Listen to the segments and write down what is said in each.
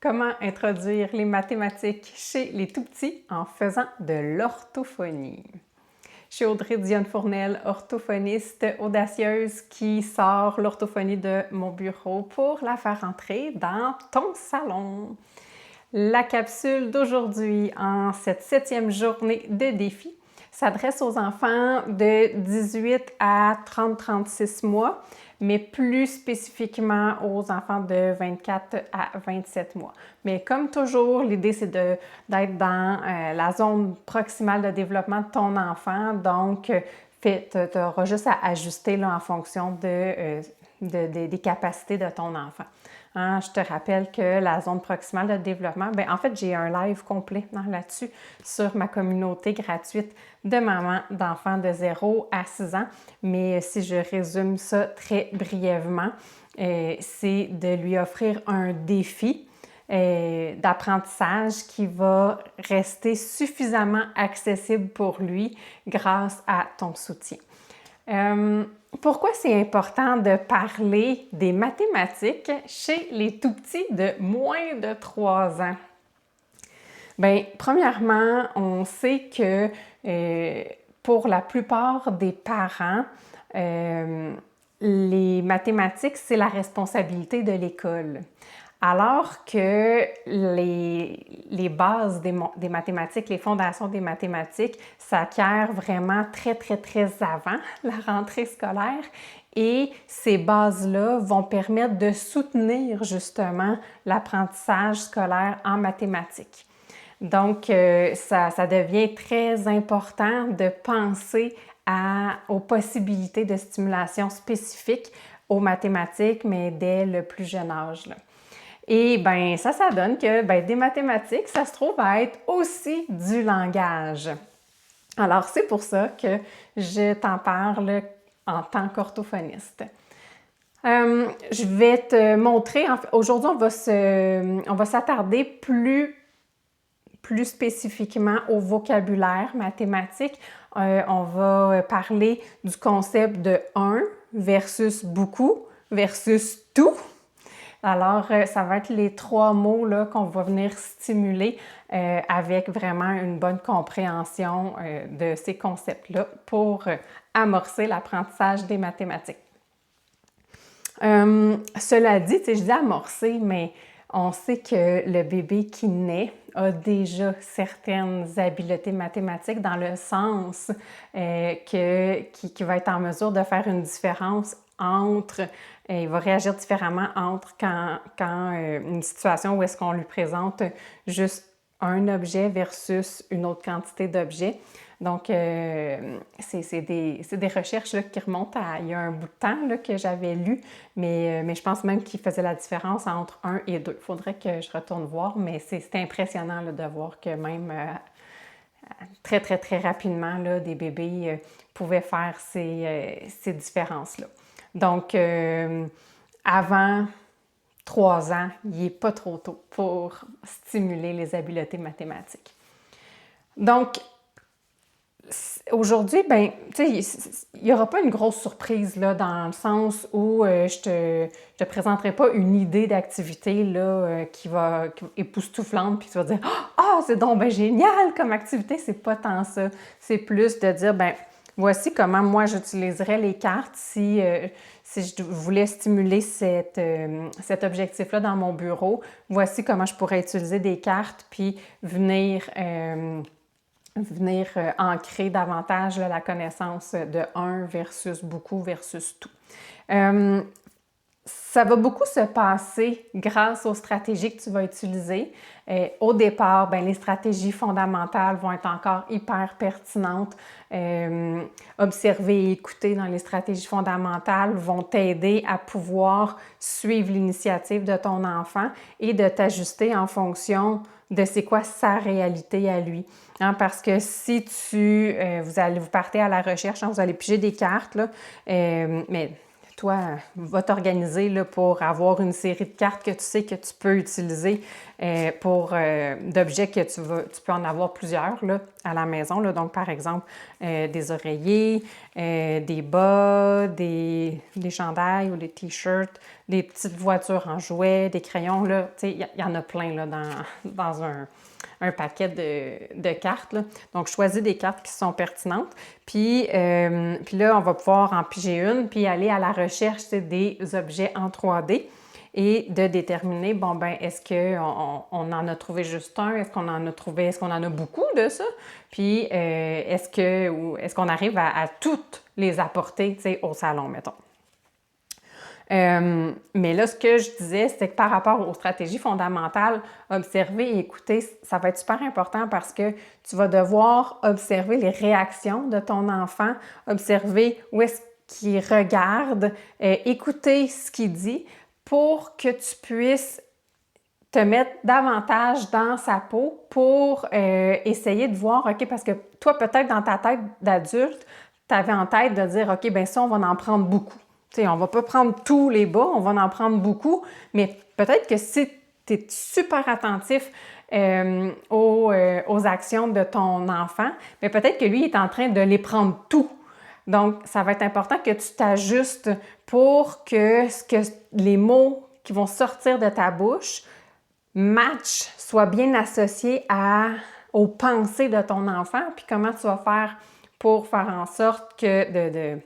Comment introduire les mathématiques chez les tout-petits en faisant de l'orthophonie? Je suis Audrey Dionne-Fournel, orthophoniste audacieuse qui sort l'orthophonie de mon bureau pour la faire entrer dans ton salon. La capsule d'aujourd'hui, en cette 7e journée de défi, s'adresse aux enfants de 18 à 30-36 mois, mais plus spécifiquement aux enfants de 24 à 27 mois. Mais comme toujours, l'idée, c'est d'être dans la zone proximale de développement de ton enfant. Donc, tu auras juste à ajuster là, en fonction des capacités de ton enfant. Hein, je te rappelle que la zone proximale de développement, en fait, j'ai un live complet là-dessus sur ma communauté gratuite de mamans d'enfants de 0 à 6 ans. Mais si je résume ça très brièvement, c'est de lui offrir un défi d'apprentissage qui va rester suffisamment accessible pour lui grâce à ton soutien. Pourquoi c'est important de parler des mathématiques chez les tout-petits de moins de 3 ans? Bien, premièrement, on sait que pour la plupart des parents, les mathématiques, c'est la responsabilité de l'école. Alors que les bases des mathématiques, les fondations des mathématiques s'acquièrent vraiment très, très, très avant la rentrée scolaire et ces bases-là vont permettre de soutenir justement l'apprentissage scolaire en mathématiques. Donc, ça devient très important de penser aux possibilités de stimulation spécifiques aux mathématiques, mais dès le plus jeune âge, là. Et bien, ça donne que des mathématiques, ça se trouve à être aussi du langage. Alors, c'est pour ça que je t'en parle en tant qu'orthophoniste. Je vais te montrer, aujourd'hui, on va s'attarder plus spécifiquement au vocabulaire mathématique. On va parler du concept de un versus beaucoup versus tout. Alors, ça va être les 3 mots là, qu'on va venir stimuler avec vraiment une bonne compréhension de ces concepts-là pour amorcer l'apprentissage des mathématiques. Cela dit, je dis amorcer, mais on sait que le bébé qui naît a déjà certaines habiletés mathématiques dans le sens qu'il va être en mesure de faire une différence entre, il va réagir différemment entre quand une situation où est-ce qu'on lui présente juste un objet versus une autre quantité d'objets. Donc, c'est des recherches là, qui remontent à il y a un bout de temps là, que j'avais lu, mais je pense même qu'il faisait la différence entre 1 et 2. Il faudrait que je retourne voir, mais c'est impressionnant là, de voir que même très, très, très rapidement, là, des bébés pouvaient faire ces différences-là. Donc, avant 3 ans, il n'est pas trop tôt pour stimuler les habiletés mathématiques. Donc, aujourd'hui, il n'y aura pas une grosse surprise là, dans le sens où je te présenterai pas une idée d'activité là, qui va époustouflante puis tu vas dire « Ah, c'est donc ben génial comme activité! » C'est pas tant ça. C'est plus de dire « Voici comment moi j'utiliserais les cartes si je voulais stimuler cet objectif-là dans mon bureau. Voici comment je pourrais utiliser des cartes puis venir ancrer davantage là, la connaissance de un versus beaucoup versus tout. Ça va beaucoup se passer grâce aux stratégies que tu vas utiliser. Au départ, les stratégies fondamentales vont être encore hyper pertinentes. Observer et écouter dans les stratégies fondamentales vont t'aider à pouvoir suivre l'initiative de ton enfant et de t'ajuster en fonction de c'est quoi sa réalité à lui. Hein, parce que si vous partez à la recherche, vous allez piger des cartes, là, mais toi, va t'organiser là, pour avoir une série de cartes que tu sais que tu peux utiliser d'objets que tu peux en avoir plusieurs là, à la maison. Là. Donc, par exemple, des oreillers, des bas, des chandails ou des t-shirts, des petites voitures en jouets, des crayons, là, tu sais, il y en a plein là, dans un paquet de cartes, là. Donc, je choisis des cartes qui sont pertinentes. Puis là, on va pouvoir en piger une, puis aller à la recherche des objets en 3D et de déterminer, bon, ben est-ce qu'on en a trouvé juste un? Est-ce qu'on en a beaucoup de ça? Puis, est-ce qu'on arrive à toutes les apporter, tu sais, au salon, mettons? Mais là, ce que je disais, c'est que par rapport aux stratégies fondamentales, observer et écouter, ça va être super important parce que tu vas devoir observer les réactions de ton enfant, observer où est-ce qu'il regarde, écouter ce qu'il dit pour que tu puisses te mettre davantage dans sa peau pour essayer de voir, OK, parce que toi, peut-être dans ta tête d'adulte, tu avais en tête de dire, OK, bien ça, on va en prendre beaucoup. Tu sais, on va pas prendre tous les bas, on va en prendre beaucoup, mais peut-être que si tu es super attentif aux actions de ton enfant, mais peut-être que lui est en train de les prendre tout. Donc, ça va être important que tu t'ajustes pour que les mots qui vont sortir de ta bouche soient bien associés aux pensées de ton enfant, puis comment tu vas faire pour faire en sorte que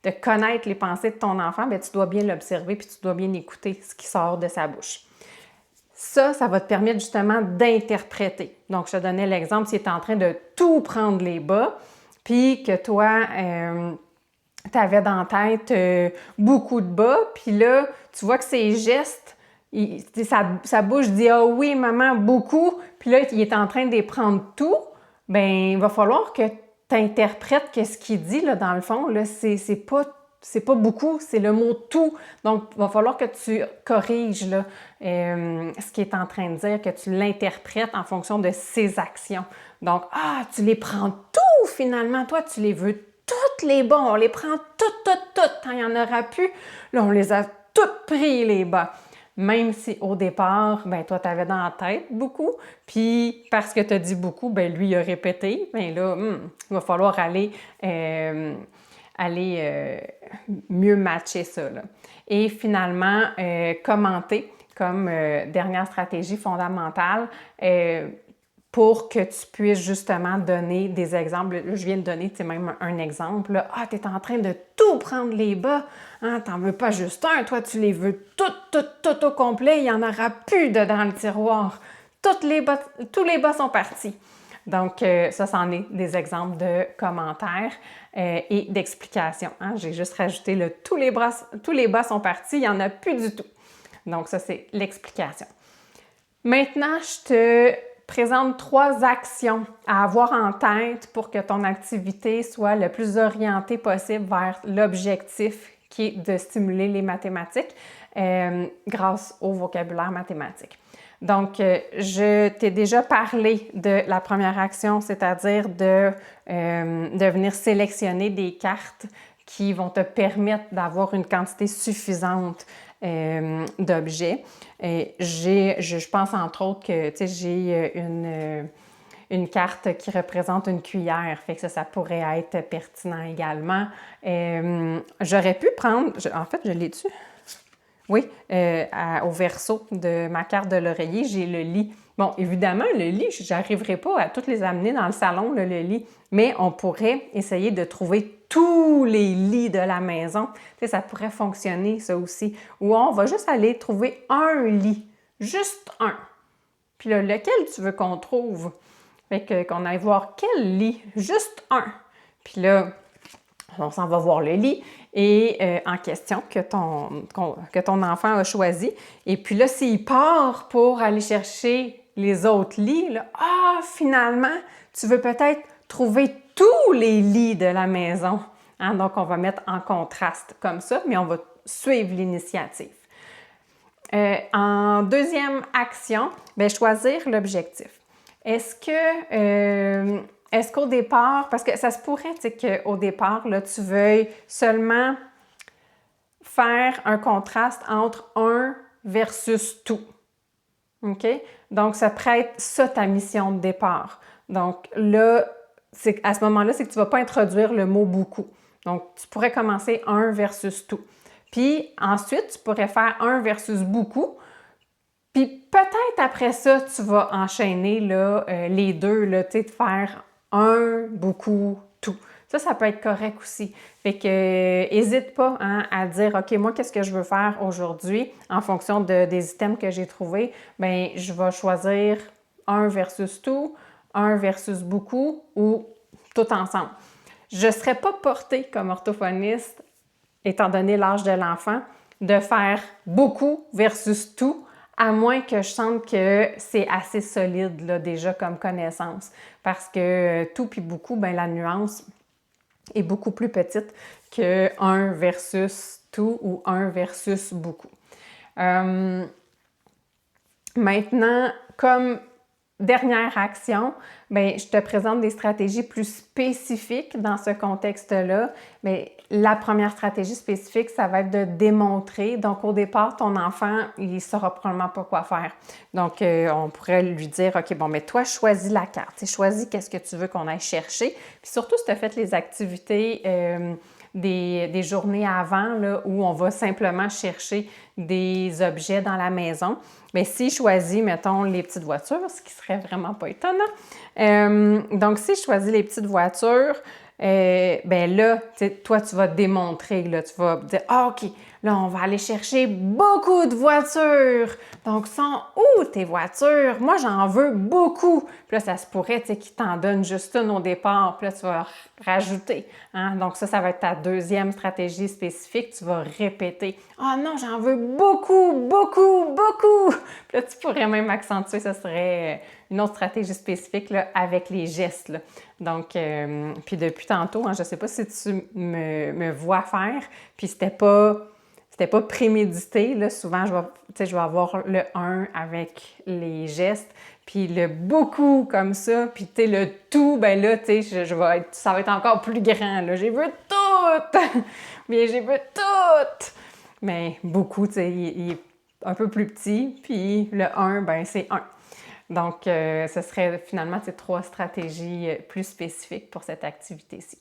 de connaître les pensées de ton enfant, bien, tu dois bien l'observer puis tu dois bien écouter ce qui sort de sa bouche. Ça va te permettre justement d'interpréter. Donc, je te donnais l'exemple, s'il est en train de tout prendre les bas, puis que toi, tu avais dans la tête beaucoup de bas, puis là, tu vois que ses gestes, sa bouche dit « Ah oui, maman, beaucoup », puis là, il est en train de les prendre tout, bien, il va falloir que tu interprètes ce qu'il dit, là, dans le fond, là, c'est pas beaucoup, c'est le mot « tout ». Donc, il va falloir que tu corriges là, ce qu'il est en train de dire, que tu l'interprètes en fonction de ses actions. Donc, « Ah, tu les prends tout finalement, toi, tu les veux toutes les bas, on les prend toutes, quand il n'y en aura plus, là, on les a toutes pris les bas. » Même si au départ, ben toi, tu avais dans la tête beaucoup, puis parce que tu as dit beaucoup, ben lui, il a répété, ben là, il va falloir aller mieux matcher ça, là. Et finalement, commenter comme dernière stratégie fondamentale pour que tu puisses justement donner des exemples. Là, je viens de donner même un exemple. Là. Ah, tu es en train de tout prendre les bas. Hein, t'en veux pas juste un. Toi, tu les veux tout au complet. Il n'y en aura plus dedans le tiroir. Tous les bas sont partis. Donc, ça, c'en est des exemples de commentaires et d'explications. Hein. J'ai juste rajouté le tous les bas sont partis. Il n'y en a plus du tout. Donc, ça, c'est l'explication. Maintenant, je te présente 3 actions à avoir en tête pour que ton activité soit le plus orientée possible vers l'objectif qui est de stimuler les mathématiques grâce au vocabulaire mathématique. Donc, je t'ai déjà parlé de la première action, c'est-à-dire de venir sélectionner des cartes qui vont te permettre d'avoir une quantité suffisante d'objets. Je pense entre autres que j'ai une carte qui représente une cuillère, fait que ça pourrait être pertinent également. J'aurais pu prendre, en fait, je l'ai dessus. Oui, au verso de ma carte de l'oreiller, j'ai le lit. Bon, évidemment, le lit, je n'arriverai pas à toutes les amener dans le salon, le lit, mais on pourrait essayer de trouver tous les lits de la maison. Tu sais, ça pourrait fonctionner, ça aussi. Ou on va juste aller trouver un lit, juste un. Puis là, lequel tu veux qu'on trouve? Fait qu'on aille voir quel lit, juste un. Puis là, on s'en va voir le lit en question que ton enfant a choisi. Et puis là, s'il part pour aller chercher les autres lits, là, finalement, tu veux peut-être trouver tous les lits de la maison. Hein? Donc, on va mettre en contraste comme ça, mais on va suivre l'initiative. En deuxième action, bien, choisir l'objectif. Est-ce qu'au départ, parce que ça se pourrait qu'au départ, là, tu veuilles seulement faire un contraste entre un versus tout. OK? Donc, ça prête ça ta mission de départ. Donc là, à ce moment-là, c'est que tu ne vas pas introduire le mot beaucoup. Donc, tu pourrais commencer un versus tout. Puis ensuite, tu pourrais faire 1 versus beaucoup. Puis peut-être après ça, tu vas enchaîner là, les deux, là, tu sais, de faire 1, beaucoup, tout. Ça peut être correct aussi. Fait que hésite pas hein, à dire, OK, moi, qu'est-ce que je veux faire aujourd'hui en fonction des items que j'ai trouvés? Bien, je vais choisir 1 versus tout, 1 versus beaucoup ou tout ensemble. Je ne serais pas portée comme orthophoniste, étant donné l'âge de l'enfant, de faire beaucoup versus tout, à moins que je sente que c'est assez solide là, déjà comme connaissance. Parce que tout puis beaucoup, ben, la nuance est beaucoup plus petite que 1 versus tout ou 1 versus beaucoup. Maintenant, comme dernière action, bien, je te présente des stratégies plus spécifiques dans ce contexte-là. Bien, la première stratégie spécifique, ça va être de démontrer. Donc, au départ, ton enfant, il ne saura probablement pas quoi faire. Donc, on pourrait lui dire, OK, bon, mais toi, choisis la carte. Choisis qu'est-ce que tu veux qu'on aille chercher. Puis surtout, si tu as fait les activités des journées avant, là, où on va simplement chercher des objets dans la maison. Bien, si je choisis, mettons, les petites voitures, ce qui serait vraiment pas étonnant. Donc, si je choisis les petites voitures, ben là, toi, tu vas démontrer, là, tu vas dire, ah, OK, là, on va aller chercher beaucoup de voitures. Donc, sont où tes voitures? Moi, j'en veux beaucoup. Puis là, ça se pourrait, tu sais, qu'ils t'en donnent juste une au départ. Puis là, tu vas rajouter. Hein? Donc, ça va être ta deuxième stratégie spécifique. Tu vas répéter. Ah non, j'en veux beaucoup, beaucoup, beaucoup. Puis là, tu pourrais même accentuer. Ça serait une autre stratégie spécifique là, avec les gestes. Là. Donc, puis depuis tantôt, hein, je ne sais pas si tu me vois faire, puis c'était pas prémédité. Là, souvent, je vais avoir le 1 avec les gestes, puis le beaucoup comme ça, puis tu sais, le tout, ben là, tu sais, ça va être encore plus grand. Là. J'ai vu tout! Bien, j'ai vu tout! Mais beaucoup, tu sais, il est un peu plus petit, puis le 1, ben c'est 1. Donc, ce serait finalement ces 3 stratégies plus spécifiques pour cette activité-ci.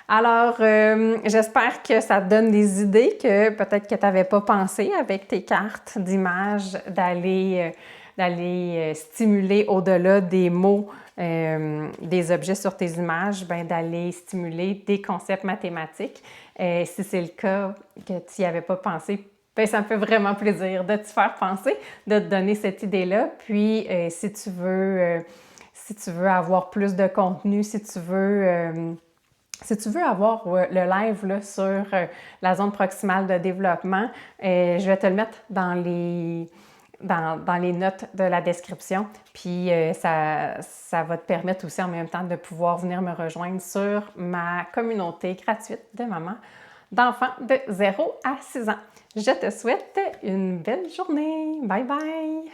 Alors, j'espère que ça te donne des idées que peut-être que tu n'avais pas pensé avec tes cartes d'images d'aller stimuler au-delà des mots, des objets sur tes images, bien, d'aller stimuler des concepts mathématiques. Si c'est le cas que tu n'y avais pas pensé, bien, ça me fait vraiment plaisir de te faire penser, de te donner cette idée-là. Puis, si tu veux avoir plus de contenu, si tu veux avoir le live là, sur la zone proximale de développement, je vais te le mettre dans les notes de la description. Puis ça va te permettre aussi en même temps de pouvoir venir me rejoindre sur ma communauté gratuite de mamans d'enfants de 0 à 6 ans. Je te souhaite une belle journée. Bye bye!